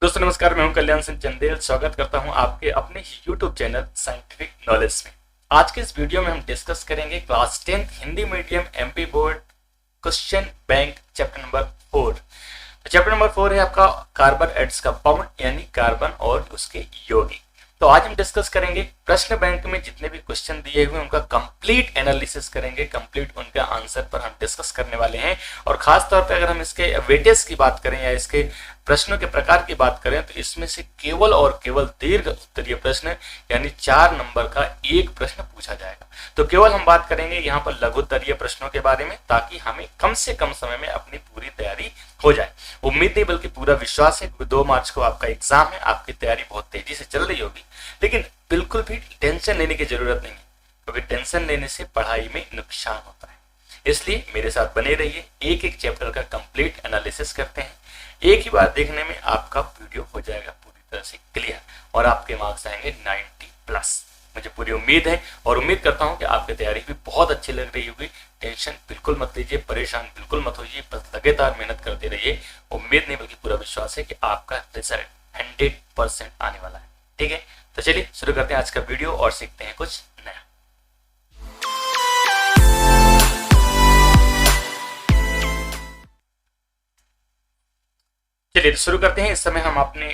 दोस्तों नमस्कार, मैं हूं कल्याण सिंह चंदेल। स्वागत करता हूं आपके अपने यूट्यूब चैनल साइंटिफिक नॉलेज में। आज के इस वीडियो में हम डिस्कस करेंगे class 10 Hindi medium MP board question bank chapter number 4। Chapter number 4 है आपका कार्बन एटम्स का बाउंड यानी कार्बन और उसके यौगिक। तो आज हम डिस्कस करेंगे प्रश्न बैंक में जितने भी क्वेश्चन दिए हुए उनका कंप्लीट एनालिसिस करेंगे, कंप्लीट उनका आंसर पर हम डिस्कस करने वाले हैं। और खास तौर पे अगर हम इसके वेटेज की बात करें या इसके प्रश्नों के प्रकार की बात करें तो इसमें से केवल और केवल दीर्घ उत्तरीय प्रश्न यानी 4 नंबर का एक प्रश्न पूछा जाएगा। तो केवल हम बात करेंगे यहाँ पर लघु उत्तरीय प्रश्नों के बारे में, ताकि हमें कम से कम समय में अपनी पूरी तैयारी हो जाए। उम्मीद नहीं बल्कि पूरा विश्वास है, 2 मार्च को आपका एग्जाम है, आपकी तैयारी बहुत तेजी से चल रही होगी। लेकिन बिल्कुल भी टेंशन लेने की जरूरत नहीं है, क्योंकि टेंशन लेने से पढ़ाई में नुकसान होता है। इसलिए मेरे साथ बने रहिए, एक एक चैप्टर का कंप्लीट एनालिसिस करते हैं। एक ही बार देखने में आपका वीडियो हो जाएगा पूरी तरह से क्लियर और आपके मार्क्स आएंगे 90+। मुझे पूरी उम्मीद है और उम्मीद करता हूं कि आपकी तैयारी भी बहुत अच्छी लग रही होगी। टेंशन बिल्कुल मत लीजिए, परेशान बिल्कुल मत होइए, बस लगातार मेहनत करते रहिए। उम्मीद नहीं बल्कि पूरा विश्वास है कि आपका रिजल्ट 100% आने वाला है। ठीक है, तो चलिए शुरू करते हैं आज का वीडियो और सीखते हैं कुछ नया। चलिए तो शुरू करते हैं। इस समय हम अपने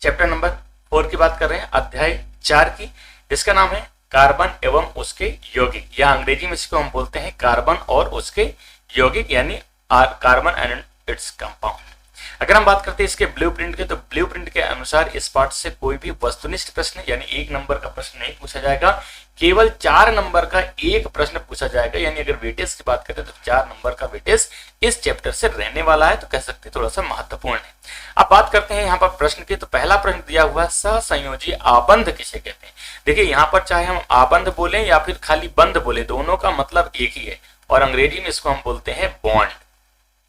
चैप्टर नंबर 4 की बात कर रहे हैं, अध्याय 4 की। इसका नाम है कार्बन एवं उसके यौगिक, या अंग्रेजी में इसको हम बोलते हैं कार्बन और उसके यौगिक यानी कार्बन एंड इट्स कंपाउंड। अगर हम बात करते हैं इसके ब्लूप्रिंट के, तो ब्लूप्रिंट के अनुसार इस पाठ से कोई भी वस्तुनिष्ठ प्रश्न यानी 1 नंबर का प्रश्न नहीं पूछा जाएगा, केवल 4 नंबर का एक प्रश्न पूछा जाएगा। यानी अगर वेटेज की बात करें तो 4 नंबर का वेटेज इस चैप्टर से रहने वाला है, तो कह सकते हैं थोड़ा सा महत्वपूर्ण है। अब बात करते हैं यहाँ पर प्रश्न की, तो पहला प्रश्न दिया हुआ है सहसंयोजी आबंध किसे कहते हैं। देखिए यहाँ पर चाहे हम आबंध बोले या फिर खाली बंध बोले, दोनों का मतलब एक ही है और अंग्रेजी में इसको हम बोलते हैं बॉन्ड।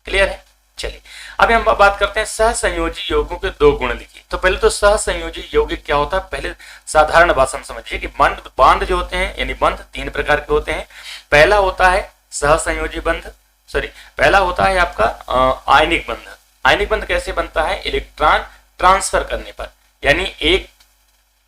क्लियर है। चलिए अब हम बात करते हैं सहसंयोजी यौगिकों के 2 गुण लिखिए। तो पहले तो सहसंयोजी यौगिक क्या होता है, पहले साधारण भाषा में समझिए कि बांध जो होते हैं यानी बंध 3 प्रकार के होते हैं। पहला होता है सहसंयोजी बंध, पहला होता है आपका आयनिक बंध। आयनिक बंध कैसे बनता है, इलेक्ट्रॉन ट्रांसफर करने पर, यानी एक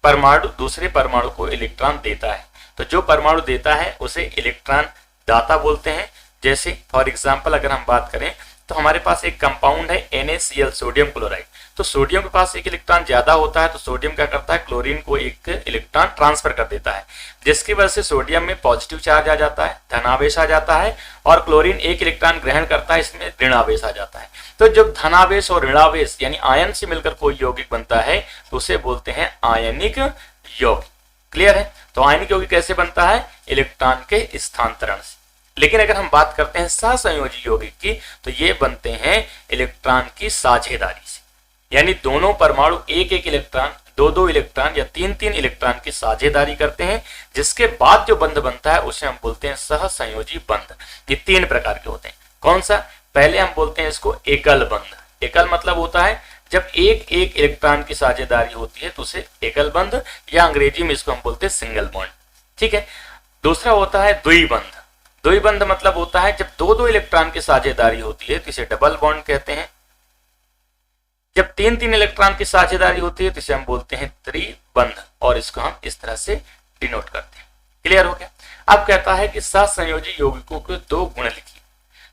परमाणु दूसरे परमाणु को इलेक्ट्रॉन देता है, तो जो परमाणु देता है उसे इलेक्ट्रॉन दाता बोलते हैं। जैसे फॉर एग्जाम्पल अगर हम बात करें तो हमारे पास एक कंपाउंड है NaCl, सोडियम क्लोराइड। तो सोडियम के पास एक इलेक्ट्रॉन ज्यादा होता है, तो सोडियम क्या करता है, क्लोरीन को एक इलेक्ट्रॉन ट्रांसफर कर देता है, जिसकी वजह से सोडियम में पॉजिटिव चार्ज आ जाता है, धनावेश आ जाता है, और क्लोरीन एक इलेक्ट्रॉन ग्रहण करता है, इसमें ऋणावेश आ जाता है। तो जब धनावेश और ऋणावेश यानी आयन से मिलकर कोई यौगिक बनता है तो उसे बोलते हैं आयनिक यौगिक। क्लियर है। तो आयनिक यौगिक कैसे बनता है, इलेक्ट्रॉन के स्थानांतरण से। लेकिन अगर हम बात करते हैं सहसंयोजी यौगिक की, तो ये बनते हैं इलेक्ट्रॉन की साझेदारी से, यानी दोनों परमाणु एक एक इलेक्ट्रॉन, 2-2 इलेक्ट्रॉन या 3-3 इलेक्ट्रॉन की साझेदारी करते हैं, जिसके बाद जो बंध बनता है उसे हम बोलते हैं सहसंयोजी बंध। ये 3 प्रकार के होते हैं। कौन सा, पहले हम बोलते हैं इसको एकल बंध। एकल मतलब होता है जब एक एक इलेक्ट्रॉन की साझेदारी होती है तो उसे एकल बंध, या अंग्रेजी में इसको हम बोलते हैं सिंगल बॉन्ड। ठीक है। दूसरा होता है द्विबंध। द्विबंध मतलब होता है जब 2-2 इलेक्ट्रॉन की साझेदारी होती है तो इसे डबल बॉन्ड कहते हैं। जब 3-3 इलेक्ट्रॉन की साझेदारी होती है तो इसे हम बोलते हैं त्रिबंध, और इसको हम इस तरह से डिनोट करते हैं। क्लियर हो गया। अब कहता है कि सहसंयोजी यौगिकों के 2 गुण लिखिए।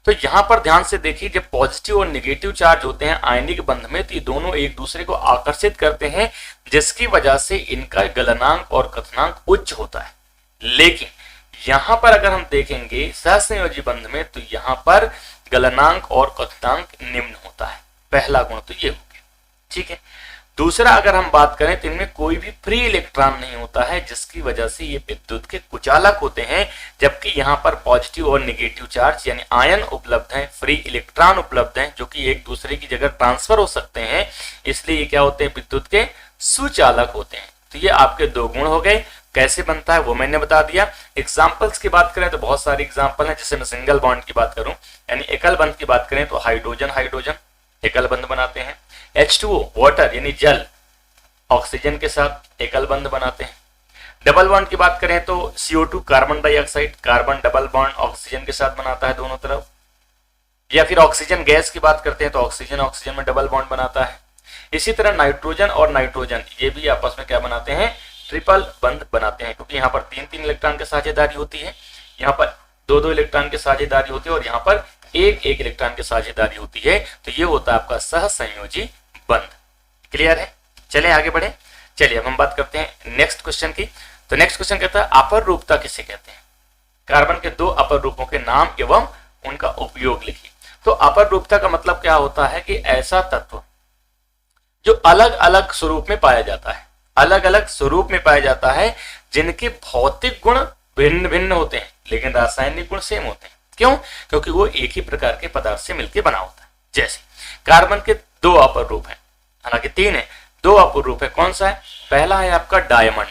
तो यहां पर ध्यान से देखिए, जब पॉजिटिव और नेगेटिव चार्ज होते हैं आयनिक बंध में, तो ये दोनों एक दूसरे को आकर्षित करते हैं, जिसकी वजह से इनका गलनांक और कथनांक उच्च होता है। लेकिन यहां पर अगर हम देखेंगे सहसंयोजी बंध में, तो यहां पर गलनांक और कथनांक निम्न होता है। पहला गुण तो ये हो गया। ठीक है। दूसरा अगर हम बात करें तो इनमें कोई भी फ्री इलेक्ट्रॉन नहीं होता है, जिसकी वजह से ये विद्युत के कुचालक होते हैं, जबकि यहाँ पर पॉजिटिव और नेगेटिव चार्ज यानी आयन उपलब्ध हैं, फ्री इलेक्ट्रॉन उपलब्ध हैं, जो कि एक दूसरे की जगह ट्रांसफर हो सकते हैं, इसलिए ये क्या होते हैं, विद्युत के सुचालक होते हैं। तो ये आपके 2 गुण हो गए। कैसे बनता है वो मैंने बता दिया। एग्जाम्पल्स की बात करें तो बहुत सारे एग्जाम्पल हैं। जैसे मैं सिंगल बॉन्ड की बात करूं यानी एकल बंध की बात करें तो हाइड्रोजन हाइड्रोजन एकल बंध बनाते हैं। H2O वाटर यानी जल ऑक्सीजन के साथ एकल बंध बनाते हैं। डबल बॉन्ड की बात करें तो CO2 carbon dioxide, carbon double bond oxygen के साथ बनाता है दोनों तरफ। या फिर ऑक्सीजन गैस की बात करते हैं तो ऑक्सीजन ऑक्सीजन में डबल बॉन्ड बनाता है। इसी तरह नाइट्रोजन और नाइट्रोजन ये भी आपस में क्या बनाते हैं, ट्रिपल बंध बनाते हैं, क्योंकि यहाँ पर 3-3 इलेक्ट्रॉन की साझेदारी होती है, यहाँ पर 2-2 इलेक्ट्रॉन की साझेदारी होती है और यहाँ पर 1-1 इलेक्ट्रॉन की साझेदारी होती है। तो ये होता है आपका सहसंयोजी बंध। क्लियर है? चलिए आगे बढ़े। चलिए अब हम बात करते हैं नेक्स्ट क्वेश्चन की। तो नेक्स्ट क्वेश्चन कहता है अपर रूपता किसे कहते हैं? कार्बन के 2 अपर रूपों के नाम एवं उनका उपयोग लिखिए। तो अपर रूपता का मतलब क्या होता है कि ऐसा तत्व जो अलग अलग स्वरूप में पाया जाता है, अलग अलग स्वरूप में पाया जाता है, जिनके भौतिक गुण भिन्न भिन्न होते हैं लेकिन रासायनिक गुण सेम होते हैं। क्यों? क्योंकि वो एक ही प्रकार के पदार्थ से मिलकर बना होता है। जैसे कार्बन के 2 अपर रूप हैं, हालांकि 3 है, 2 अपर रूप है। कौन सा है? पहला है आपका डायमंड,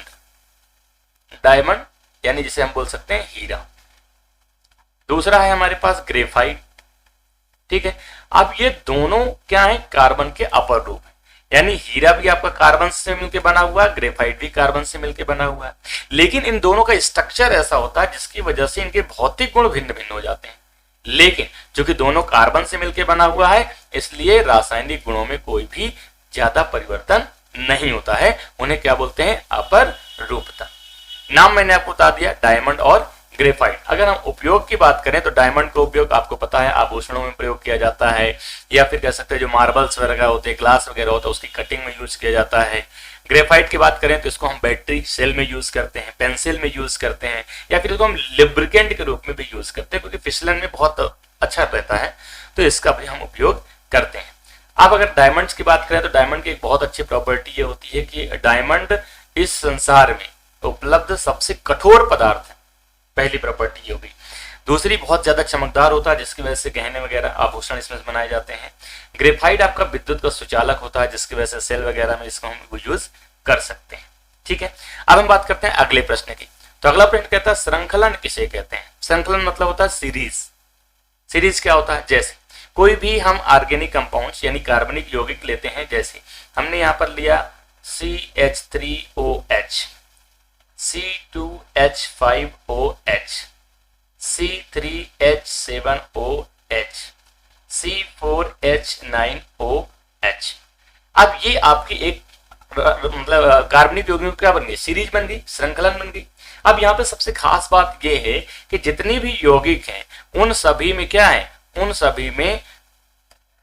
डायमंड यानी जिसे हम बोल सकते हैं हीरा। दूसरा है हमारे पास ग्रेफाइट। ठीक है, अब ये दोनों क्या है? कार्बन के अपर रूप है, यानी हीरा भी आपका कार्बन से मिलकर बना हुआ है, ग्रेफाइट भी कार्बन से मिलकर बना हुआ है, लेकिन इन दोनों का स्ट्रक्चर ऐसा होता है जिसकी वजह से इनके भौतिक गुण भिन्न भिन्न हो जाते हैं। लेकिन चूंकि दोनों कार्बन से मिलकर बना हुआ है, इसलिए रासायनिक गुणों में कोई भी ज्यादा परिवर्तन नहीं होता है। उन्हें क्या बोलते हैं? अपर रूपता। नाम मैंने आपको बता दिया, डायमंड और ग्रेफाइट। अगर हम उपयोग की बात करें तो डायमंड का उपयोग आपको पता है आभूषणों में प्रयोग किया जाता है, या फिर कह सकते हैं जो मार्बल्स वगैरह होते हैं, ग्लास वगैरह होता है, उसकी कटिंग में यूज किया जाता है। ग्रेफाइट की बात करें तो इसको हम बैटरी सेल में यूज करते हैं, पेंसिल में यूज करते हैं, या फिर इसको हम लिब्रिकेंट के रूप में भी यूज करते हैं, क्योंकि फिसलन में बहुत अच्छा रहता है, तो इसका भी हम उपयोग करते हैं। अब अगर डायमंड्स की बात करें तो डायमंड की एक बहुत अच्छी प्रॉपर्टी ये होती है कि डायमंड इस संसार में उपलब्ध सबसे कठोर पदार्थ है, पहली प्रॉपर्टी ये होगी। दूसरी, बहुत ज्यादा चमकदार होता है, जिसकी वजह से गहने वगैरह आभूषण इसमें बनाए जाते हैं। ग्रेफाइट आपका विद्युत का सुचालक होता है, जिसकी वजह से सेल वगैरह में इसको हम यूज कर सकते हैं। ठीक है, अब हम बात करते हैं अगले प्रश्न की। तो अगला प्रश्न कहता है श्रृंखलन किसे कहते हैं? श्रृंखलन मतलब होता है सीरीज। सीरीज क्या होता है? जैसे कोई भी हम ऑर्गेनिक कंपाउंड्स यानी कार्बनिक यौगिक लेते हैं, जैसे हमने यहाँ पर लिया CH3OH, C2H5OH, C3H7OH, C4H9OH। अब ये आपकी एक मतलब कार्बनिक यौगिकों क्या बन गई? सीरीज बन गई, श्रृंखलन बन गई। अब यहाँ पे सबसे खास बात ये है कि जितनी भी यौगिक हैं उन सभी में क्या है? उन सभी में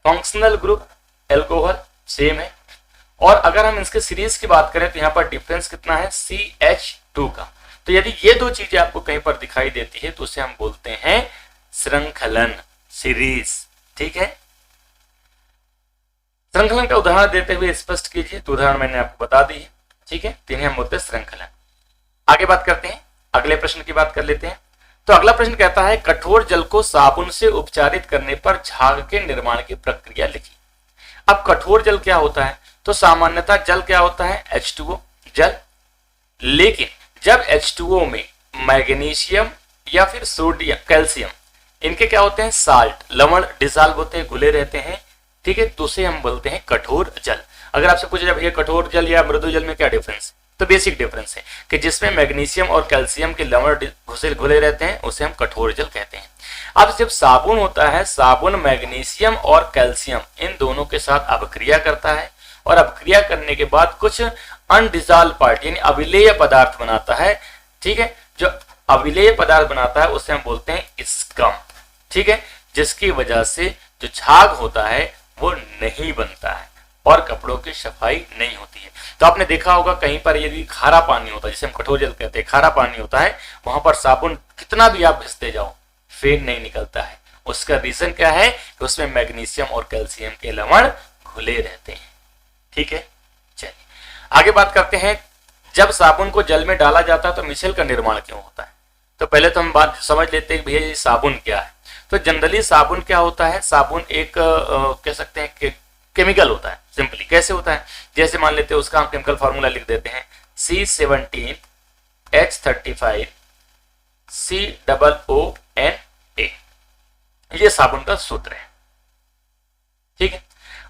फंक्शनल ग्रुप अल्कोहल सेम है, और अगर हम इसके सीरीज की बात करें तो यहाँ पर डिफरेंस कितना है? CH2 का। तो यदि ये दो चीजें आपको कहीं पर दिखाई देती है तो उसे हम बोलते हैं श्रृंखलन, सीरीज। ठीक है, श्रृंखलन का उदाहरण देते हुए स्पष्ट कीजिए। तो उदाहरण मैंने आपको बता दी है। ठीक है, तो इन्हें हम बोलते हैं श्रृंखलन। आगे बात करते हैं, अगले प्रश्न की बात कर लेते हैं। तो अगला प्रश्न कहता है कठोर जल को साबुन से उपचारित करने पर झाग के निर्माण की प्रक्रिया लिखिए। अब कठोर जल क्या होता है? तो सामान्यतः जल क्या होता है? H2O जल। लेकिन जब H2O में मैग्नीशियम या फिर सोडियम, कैल्शियम, इनके क्या होते हैं? साल्ट, लवण डिसॉल्व होते हैं, घुले रहते हैं। ठीक है, तो उसे हम बोलते हैं कठोर जल। अगर आपसे पूछा जाए भैया कठोर जल या मृदु जल में क्या डिफरेंस है, तो बेसिक डिफरेंस है कि जिसमें मैग्नीशियम और कैल्शियम के लवण घुले रहते हैं उसे हम कठोर जल कहते हैं। अब जब साबुन होता है, साबुन मैग्नीशियम और कैल्शियम इन दोनों के साथ अभिक्रिया करता है, और अभिक्रिया करने के बाद कुछ अनडिसॉल्व पार्ट यानी अविलेय पदार्थ बनाता है। ठीक है, जो अविलेय पदार्थ बनाता है उसे हम बोलते हैं स्कम। ठीक है, जिसकी वजह से जो झाग होता है वो नहीं बनता है और कपड़ों की सफाई नहीं होती है। तो आपने देखा होगा कहीं पर यदि खारा पानी होता है, जिसे हम कठोर जल कहते हैं, खारा पानी होता है, वहां पर साबुन कितना भी आप घिसते जाओ फेन नहीं निकलता है। उसका रीजन क्या है? कि उसमें मैग्नीशियम और कैल्शियम के लवण घुले रहते हैं। ठीक है, चलिए आगे बात करते हैं। जब साबुन को जल में डाला जाता है तो मिश्रण का निर्माण क्यों होता है? तो पहले तो हम बात समझ लेते हैं भैया ये साबुन क्या है। तो जनरली साबुन क्या होता है? साबुन एक कह सकते हैं कि केमिकल होता है। सिंपली कैसे होता है? जैसे मान लेते हैं उसका हम केमिकल फार्मूला लिख देते हैं C17H35COONA। ये साबुन का सूत्र है। ठीक है,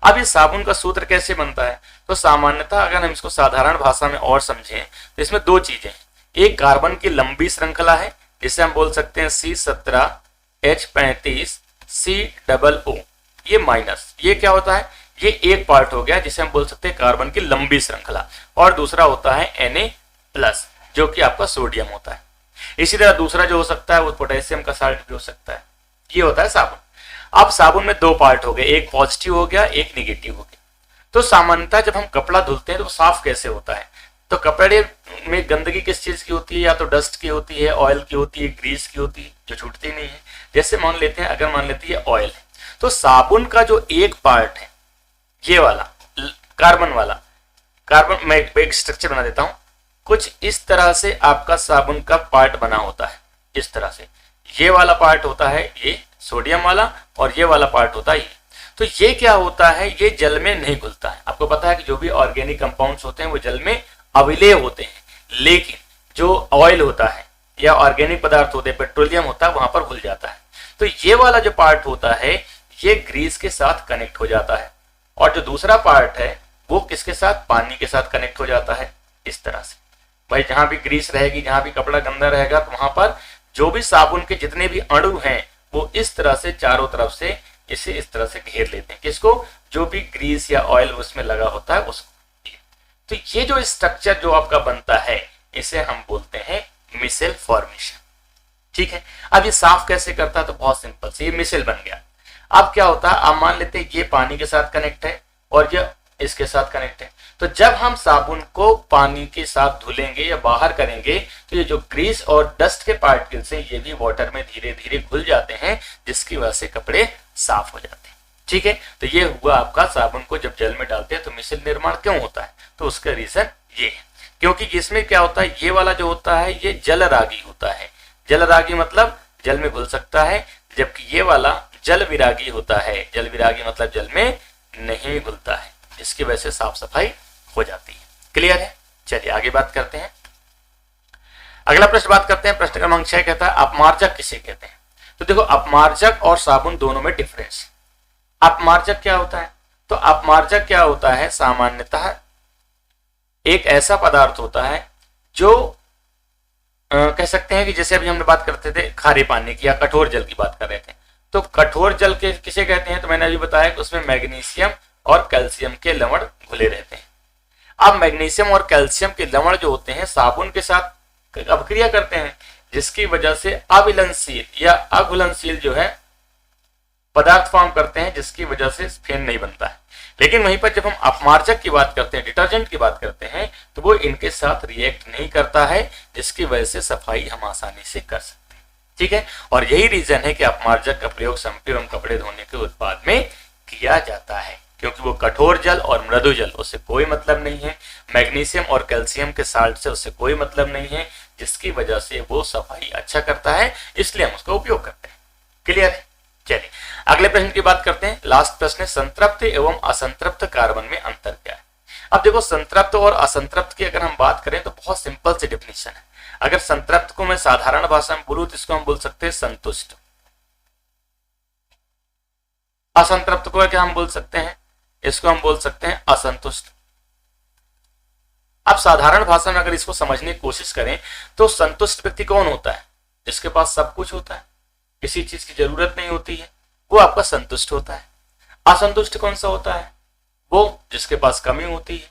अब इस साबुन का सूत्र कैसे बनता है? तो सामान्यतः अगर हम इसको साधारण भाषा में और समझें तो इसमें दो चीजें, एक कार्बन की लंबी श्रृंखला है जिसे हम बोल सकते हैं C17H35COO, ये माइनस, ये क्या होता है? ये एक पार्ट हो गया जिसे हम बोल सकते हैं कार्बन की लंबी श्रृंखला, और दूसरा होता है Na+ जो कि आपका सोडियम होता है। इसी तरह दूसरा जो हो सकता है वो पोटेशियम का साल्ट भी हो सकता है। ये होता है साबुन। अब साबुन में दो पार्ट हो गए, एक पॉजिटिव हो गया, एक निगेटिव हो गया। तो सामान्यतः जब हम कपड़ा धुलते हैं तो साफ कैसे होता है? तो कपड़े में गंदगी किस चीज की होती है? या तो डस्ट की होती है, ऑयल की होती है, ग्रीस की होती है, जो छूटती नहीं है। जैसे मान लेते हैं, अगर मान लेते हैं ऑयल है, तो साबुन का जो एक पार्ट है ये वाला कार्बन वाला, कार्बन मैं एक स्ट्रक्चर बना देता हूं, कुछ इस तरह से आपका साबुन का पार्ट बना होता है। इस तरह से ये वाला पार्ट होता है ये सोडियम वाला, और ये वाला पार्ट होता है ये। तो ये क्या होता है? ये जल में नहीं घुलता है। आपको पता है कि जो भी ऑर्गेनिक कंपाउंड्स होते हैं वो जल में अविलेय होते हैं, लेकिन जो ऑयल होता है या ऑर्गेनिक पदार्थ होते हैं, पेट्रोलियम होता है, वहां पर घुल जाता है। तो ये वाला जो पार्ट होता है ये ग्रीस के साथ कनेक्ट हो जाता है, और जो दूसरा पार्ट है वो किसके साथ? पानी के साथ कनेक्ट हो जाता है। इस तरह से भाई जहां भी ग्रीस रहेगी, जहां भी कपड़ा गंदा रहेगा, तो वहां पर जो भी साबुन के जितने भी अणु हैं वो इस तरह से चारों तरफ से इसे इस तरह से घेर लेते हैं। किसको? जो भी ग्रीस या ऑयल उसमें लगा होता है उसको। तो ये जो स्ट्रक्चर जो आपका बनता है इसे हम बोलते हैं मिसेल फॉर्मेशन। ठीक है, अब ये साफ कैसे करता है? तो बहुत सिंपल से, ये मिसेल बन गया। अब क्या होता है? आप मान लेते हैं ये पानी के साथ कनेक्ट है और ये इसके साथ कनेक्ट है। तो जब हम साबुन को पानी के साथ धुलेंगे या बाहर करेंगे तो ये जो ग्रीस और डस्ट के पार्टिकल्स हैं ये भी वाटर में धीरे धीरे घुल जाते हैं, जिसकी वजह से कपड़े साफ हो जाते हैं। ठीक है, तो ये हुआ आपका साबुन को जब जल में डालते हैं तो मिसेल निर्माण क्यों होता है? तो उसका रीजन ये है, क्योंकि इसमें क्या होता है, ये वाला जो होता है ये जलरागी होता है। जलरागी मतलब जल में घुल सकता है, जबकि ये वाला जल विरागी होता है। जल विरागी मतलब जल में नहीं घुलता है, जिसकी वजह से साफ सफाई हो जाती है। क्लियर है? चलिए आगे बात करते हैं। अगला प्रश्न बात करते हैं। प्रश्न क्रमांक 6 कहता है अपमार्जक किसे कहते हैं? तो देखो, अपमार्जक और साबुन दोनों में डिफरेंस। अपमार्जक क्या होता है? तो अपमार्जक क्या होता है? सामान्यतः एक ऐसा पदार्थ होता है जो कह सकते हैं कि जैसे अभी हमने बात करते थे खारे पानी की या कठोर जल की बात कर रहे थे, तो कठोर जल के किसे कहते हैं? तो मैंने अभी बताया कि उसमें मैग्नीशियम और कैल्शियम के लवण घुले रहते हैं। अब मैग्नीशियम और कैल्शियम के लवण जो होते हैं साबुन के साथ अभिक्रिया करते हैं, जिसकी वजह से अविलनशील या अघुलनशील जो है पदार्थ फॉर्म करते हैं, जिसकी वजह से फेन नहीं बनता है। लेकिन वहीं पर जब हम अपमार्जक की बात करते हैं, डिटर्जेंट की बात करते हैं, तो वो इनके साथ रिएक्ट नहीं करता है, जिसकी वजह से सफाई हम आसानी से कर सकते हैं। ठीक है, और यही रीजन है कि अपमार्जक का प्रयोग शैम्पू एवं कपड़े धोने के उत्पाद में किया जाता है, क्योंकि वो कठोर जल और मृदु जल उससे कोई मतलब नहीं है, मैग्नीशियम और कैल्शियम के साल्ट से उससे कोई मतलब नहीं है, जिसकी वजह से वो सफाई अच्छा करता है, इसलिए हम उसका उपयोग करते हैं। क्लियर है? चलिए अगले प्रश्न की बात करते हैं। लास्ट प्रश्न है संतृप्त एवं असंतृप्त कार्बन में अंतर क्या है? अब देखो, संतृप्त और असंतृप्त की अगर हम बात करें तो बहुत सिंपल सी डिफिनेशन है। अगर संतृप्त को मैं साधारण भाषा में बोलूं तो इसको हम बोल सकते हैं संतुष्ट। असंतृप्त को क्या हम बोल सकते हैं? इसको हम बोल सकते हैं असंतुष्ट। अब साधारण भाषा में अगर इसको समझने की कोशिश करें तो संतुष्ट व्यक्ति कौन होता है? जिसके पास सब कुछ होता है, किसी चीज की जरूरत नहीं होती है, वो आपका संतुष्ट होता है। असंतुष्ट कौन सा होता है? वो जिसके पास कमी होती है,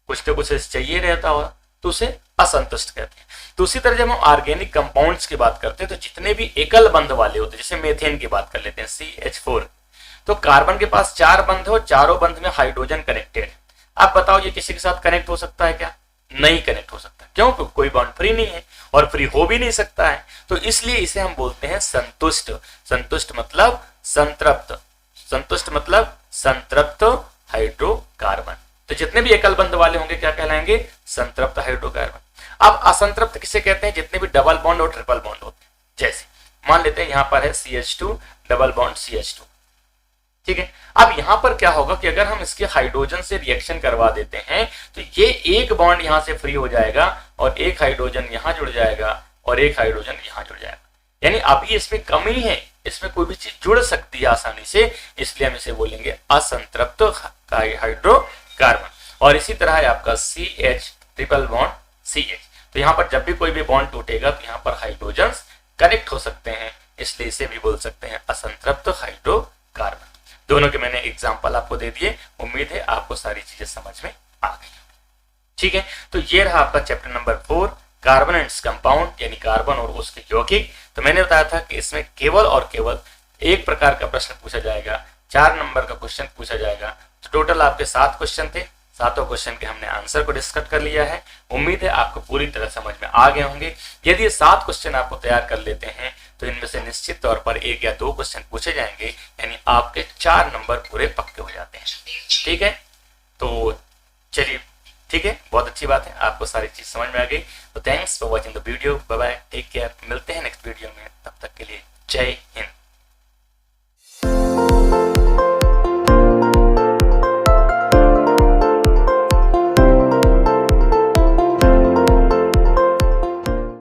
कुछ न कुछ चाहिए रहता हो, तो उसे असंतुष्ट कहते हैं। तो उसी तरह जब हम ऑर्गेनिक कंपाउंड्स की बात करते हैं तो जितने भी एकल बंध वाले होते हैं, जैसे मेथेन की बात कर लेते हैं CH4, तो कार्बन के पास 4 बंध हो, चारों बंध में हाइड्रोजन कनेक्टेड। आप बताओ ये किसी के साथ कनेक्ट हो सकता है क्या? नहीं कनेक्ट हो सकता। क्यों? क्योंकि कोई बॉन्ड फ्री नहीं है और फ्री हो भी नहीं सकता है, तो इसलिए इसे हम बोलते हैं संतुष्ट। संतुष्ट मतलब संतृप्त, संतुष्ट मतलब संतृप्त हाइड्रोकार्बन। तो जितने भी एकल बंध वाले होंगे क्या कहलाएंगे? संतृप्त हाइड्रोकार्बन। अब असंतृप्त किसे कहते हैं? जितने भी डबल बॉन्ड और ट्रिपल बॉन्ड होते हैं। जैसे मान लेते हैं यहां पर है CH2 डबल बॉन्ड CH2। ठीक है, अब यहां पर क्या होगा कि अगर हम इसके हाइड्रोजन से रिएक्शन करवा देते हैं तो ये एक बॉन्ड यहां से फ्री हो जाएगा और एक हाइड्रोजन यहां जुड़ जाएगा और एक हाइड्रोजन यहां जुड़ जाएगा। यानी अभी इसमें कमी है, इसमें कोई भी चीज जुड़ सकती है आसानी से, इसलिए हम इसे बोलेंगे असंतृप्त हाइड्रोकार्बन। और इसी तरह है आपका CH ट्रिपल बॉन्ड CH। तो यहाँ पर जब भी कोई भी बॉन्ड टूटेगा तो यहाँ पर हाइड्रोजन कनेक्ट हो सकते हैं, इसलिए इसे भी बोल सकते हैं असंतृप्त हाइड्रोकार्बन। दोनों के मैंने एग्जाम्पल आपको दे दिए। उम्मीद है आपको सारी चीजें समझ में आ गई। ठीक है, तो ये रहा आपका chapter number 4, carbon and compound, यानी कार्बन और उसके यौगिक। तो मैंने बताया था कि इसमें केवल और केवल एक प्रकार का प्रश्न पूछा जाएगा, 4 नंबर का क्वेश्चन पूछा जाएगा। तो टोटल आपके 7 क्वेश्चन थे, 7 क्वेश्चन के हमने आंसर को डिस्कस कर लिया है। उम्मीद है आपको पूरी तरह समझ में आ गए होंगे। यदि ये 7 क्वेश्चन आपको तैयार कर लेते हैं तो इनमें से निश्चित तौर पर 1 या 2 क्वेश्चन पूछे जाएंगे, यानी आपके 4 नंबर पूरे पक्के हो जाते हैं। ठीक है, तो चलिए, ठीक है, बहुत अच्छी बात है, आपको सारी चीज समझ में आ गई। तो thanks for watching the video, bye bye, take care, मिलते हैं नेक्स्ट वीडियो में, तब तक के लिए जय